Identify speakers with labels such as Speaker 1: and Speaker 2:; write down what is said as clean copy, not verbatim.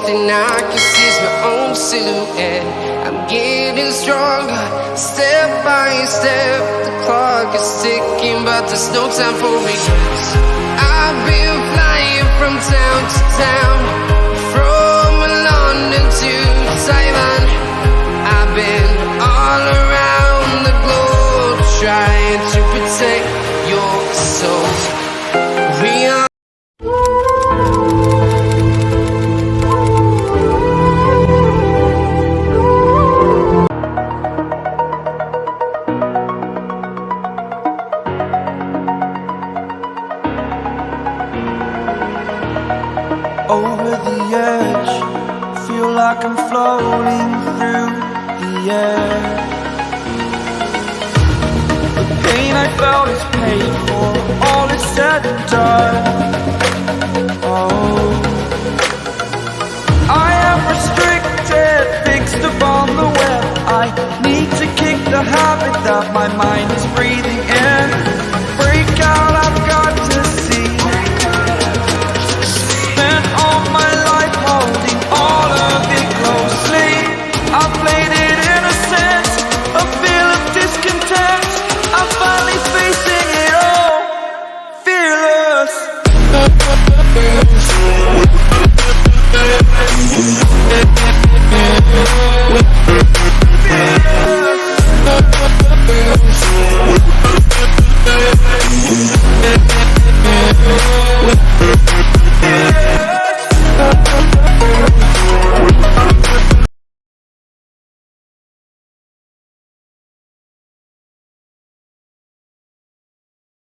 Speaker 1: thing I can see is my own silhouette. I'm getting stronger, step by step. The clock is ticking, but there's no time for regrets. I've been flying from town to town, from London to Taiwan. I've been all around the globe, trying to protect your soul. We are
Speaker 2: over the edge, feel like I'm floating through the air. The pain I felt is paid for, all is said and done. Oh, I am restricted, fixed upon the web. I need to kick the habit that my mind